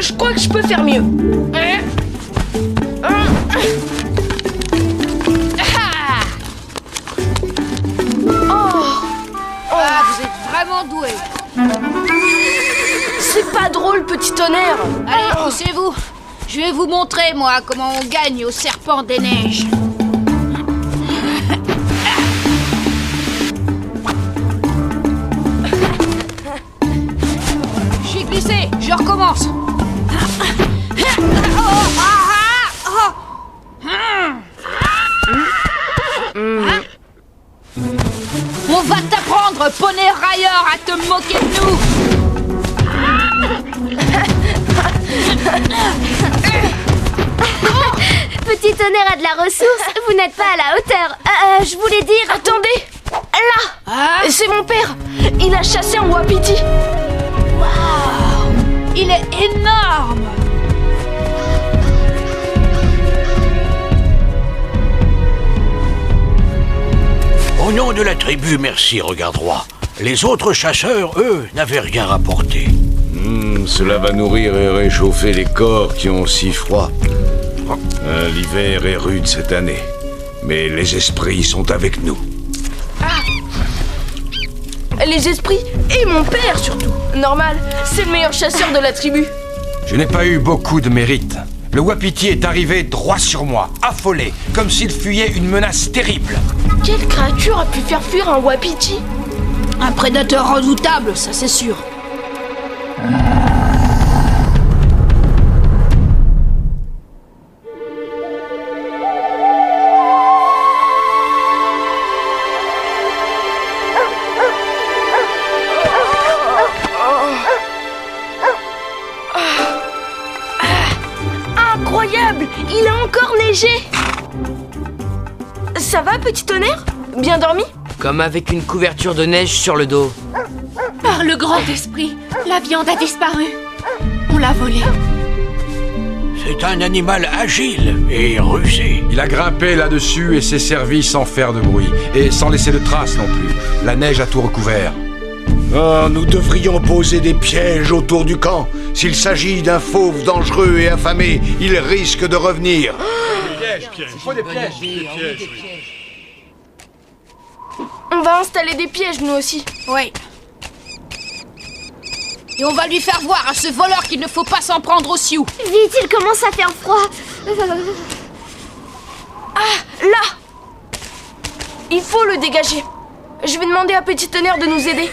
Je crois que je peux faire mieux. Ah, vous êtes vraiment doué. C'est pas drôle, petit tonnerre. Allez, poussez-vous. Je vais vous montrer, moi, comment on gagne au serpent des neiges. J'ai glissé, je recommence. On va t'apprendre, poney railleur, à te moquer de nous. Petit tonnerre a de la ressource, vous n'êtes pas à la hauteur. Je voulais dire... Attendez. Là. Ah, C'est mon père. Il a chassé un wapiti. waouh, il est énorme. Au nom de la tribu, merci, Regard Droit. Les autres chasseurs, eux, n'avaient rien rapporté. Cela va nourrir et réchauffer les corps qui ont si froid. L'hiver est rude cette année, mais les esprits sont avec nous. Les esprits et mon père surtout. Normal, c'est le meilleur chasseur de la tribu. Je n'ai pas eu beaucoup de mérite. Le wapiti est arrivé droit sur moi, affolé, comme s'il fuyait une menace terrible. Quelle créature a pu faire fuir un wapiti? Un prédateur redoutable, ça c'est sûr. Incroyable! Il a encore neigé! Ça va, petit tonnerre? Bien dormi? Comme avec une couverture de neige sur le dos. Par le grand esprit, la viande a disparu. On l'a volée. C'est un animal agile et rusé. Il a grimpé là-dessus et s'est servi sans faire de bruit. Et sans laisser de traces non plus. La neige a tout recouvert. Oh, nous devrions poser des pièges autour du camp. S'il s'agit d'un fauve dangereux et affamé, il risque de revenir. On va installer des pièges, nous aussi. Oui. Et on va lui faire voir à ce voleur qu'il ne faut pas s'en prendre aux sioux. Vite, il commence à faire froid. Là! Il faut le dégager. Je vais demander à Petit Tonnerre de nous aider.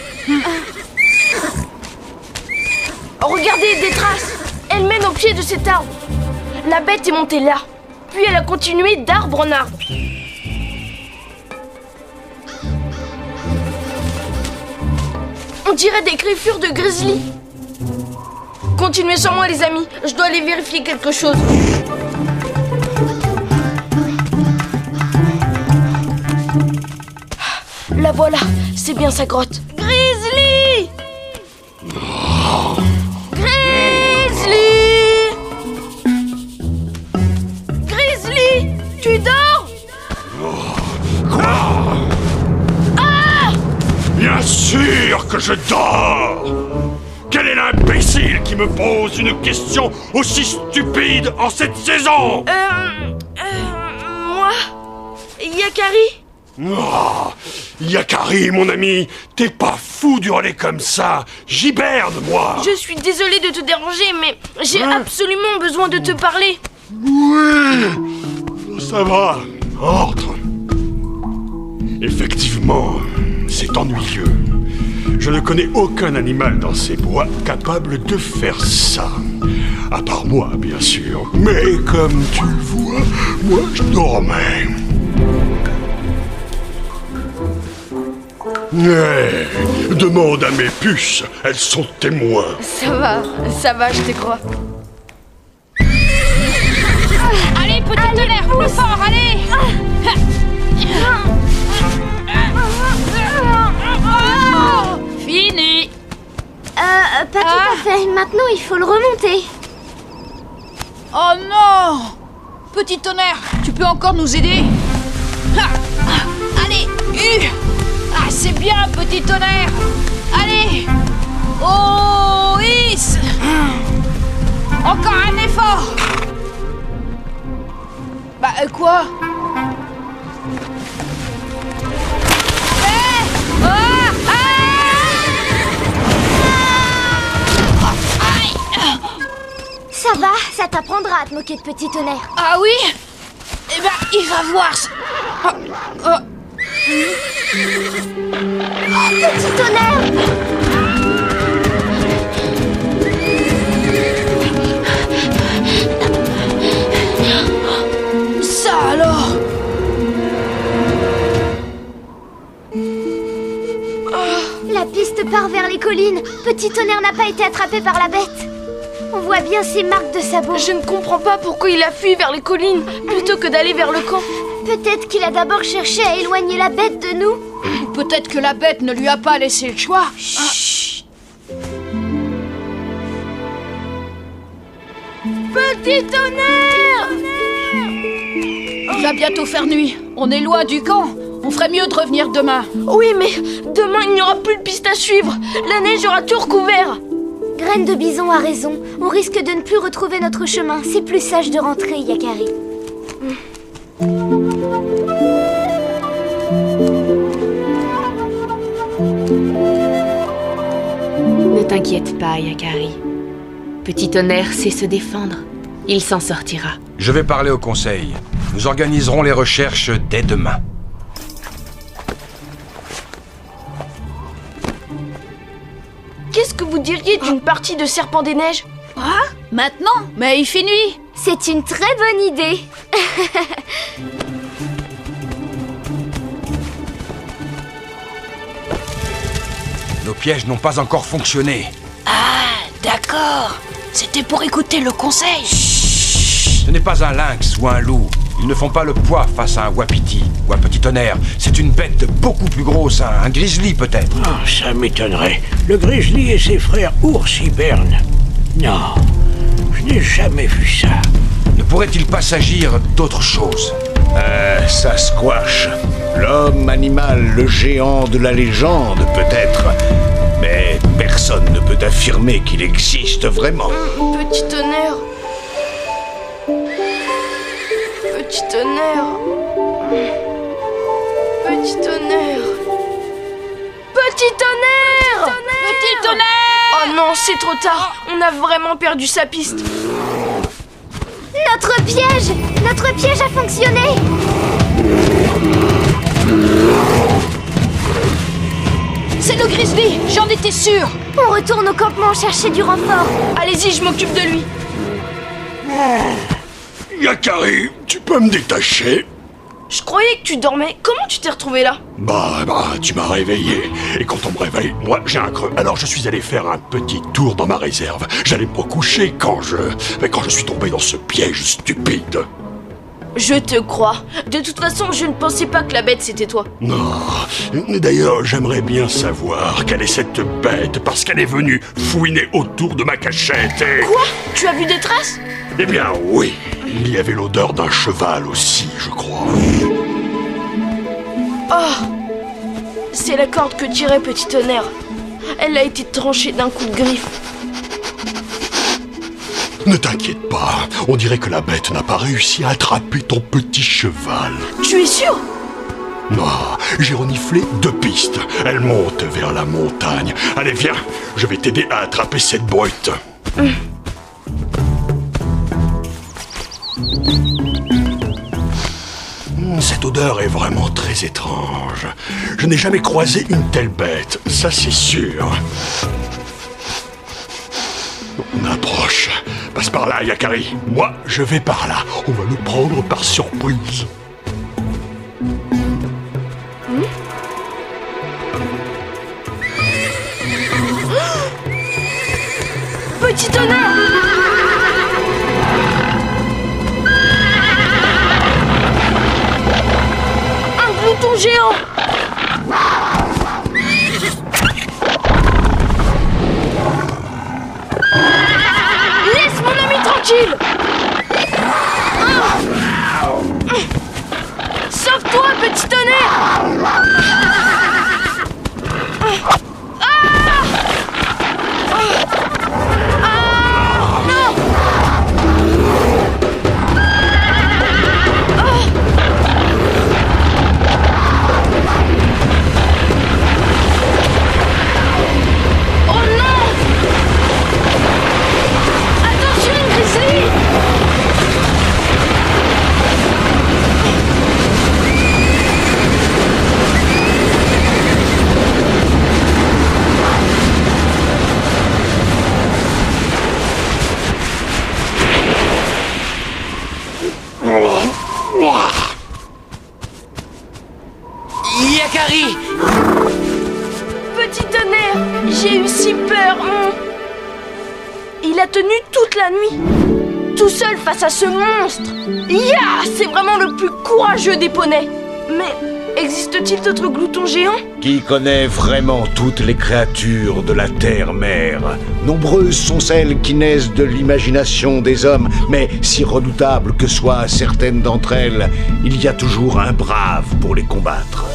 Regardez, des traces. Elle mène au pied de cet arbre. La bête est montée là. Puis elle a continué d'arbre en arbre. On dirait des griffures de grizzly. Continuez sans moi, les amis. Je dois aller vérifier quelque chose. La voilà, c'est bien sa grotte. Grizzly! Grizzly! Grizzly! Tu dors? Bien sûr que je dors! Quel est l'imbécile qui me pose une question aussi stupide en cette saison? Moi? Yakari? Oh, Yakari, mon ami, t'es pas fou d'hurler comme ça. J'hiberne, moi. Je suis désolée de te déranger, mais j'ai absolument besoin de te parler. Oui, ça va. Entre. Effectivement, c'est ennuyeux. Je ne connais aucun animal dans ces bois capable de faire ça. À part moi, bien sûr. Mais comme tu le vois, moi je dormais. Demande à mes puces, elles sont témoins. Ça va, je te crois. Allez, Petit Tonnerre, plus fort, allez! Fini! Pas tout à fait. Maintenant, il faut le remonter. Oh non! Petit Tonnerre, tu peux encore nous aider? Allez! C'est bien, Petit Tonnerre! Allez! Oh, Is! Quoi? Ça va, ça t'apprendra à te moquer de Petit Tonnerre. Ah oui? Eh ben, il va voir. Petit Tonnerre! Ça alors? La piste part vers les collines. Petit Tonnerre n'a pas été attrapé par la bête. On voit bien ses marques de sabots. Je ne comprends pas pourquoi il a fui vers les collines plutôt que d'aller vers le camp. Peut-être qu'il a d'abord cherché à éloigner la bête de nous. Peut-être que la bête ne lui a pas laissé le choix. Chut. Petit Tonnerre! Il va bientôt faire nuit. On est loin du camp. On ferait mieux de revenir demain. Oui, mais demain il n'y aura plus de piste à suivre. La neige aura tout recouvert. Graine de Bison a raison. On risque de ne plus retrouver notre chemin. C'est plus sage de rentrer, Yakari. Ne t'inquiète pas, Yakari. Petit Tonnerre sait se défendre. Il s'en sortira. Je vais parler au conseil. Nous organiserons les recherches dès demain. Qu'est-ce que vous diriez d'une partie de Serpent des Neiges? Ah, maintenant? Mais il fait nuit. C'est une très bonne idée. Nos pièges n'ont pas encore fonctionné. Ah, d'accord. C'était pour écouter le conseil. Ce n'est pas un lynx ou un loup. Ils ne font pas le poids face à un wapiti ou un Petit Tonnerre. C'est une bête beaucoup plus grosse, un grizzly peut-être. Ah, ça m'étonnerait. Le grizzly et ses frères ours hibernent. Non, je n'ai jamais vu ça. Ne pourrait-il pas s'agir d'autre chose? Sasquatch. L'homme animal, le géant de la légende, peut-être. Mais personne ne peut affirmer qu'il existe vraiment. Petit Tonnerre. Petit Tonnerre. Petit Tonnerre. Petit Tonnerre. Petit Tonnerre! Oh non, c'est trop tard. On a vraiment perdu sa piste. Notre piège! Notre piège a fonctionné! C'est le grizzly, j'en étais sûre. On retourne au campement chercher du renfort. Allez-y, je m'occupe de lui. Yakari, tu peux me détacher? Je croyais que tu dormais. Comment tu t'es retrouvé là? Bah, tu m'as réveillé. Et quand on me réveille, moi, j'ai un creux. Alors je suis allé faire un petit tour dans ma réserve. J'allais me recoucher quand je suis tombé dans ce piège stupide. Je te crois. De toute façon, je ne pensais pas que la bête c'était toi. Non. D'ailleurs, j'aimerais bien savoir quelle est cette bête, parce qu'elle est venue fouiner autour de ma cachette et... Quoi? Tu as vu des traces? Eh bien, oui. Il y avait l'odeur d'un cheval aussi, je crois. Oh! C'est la corde que tirait Petit Tonnerre. Elle a été tranchée d'un coup de griffe. Ne t'inquiète pas, on dirait que la bête n'a pas réussi à attraper ton petit cheval. Tu es sûr? Non, j'ai reniflé 2 pistes. Elle monte vers la montagne. Allez, viens, je vais t'aider à attraper cette brute. Cette odeur est vraiment très étrange. Je n'ai jamais croisé une telle bête, ça c'est sûr. On approche. Passe par là, Yakari. Moi, je vais par là. On va nous prendre par surprise. Petit Tonnerre! Un glouton géant! Laisse mon ami tranquille! Sauve-toi, Petit Tonnerre! Non! J'ai eu si peur. Il a tenu toute la nuit, tout seul face à ce monstre. Ya, c'est vraiment le plus courageux des poneys. Mais existe-t-il d'autres gloutons géants? Qui connaît vraiment toutes les créatures de la terre-mère? Nombreuses sont celles qui naissent de l'imagination des hommes, mais si redoutables que soient certaines d'entre elles, il y a toujours un brave pour les combattre.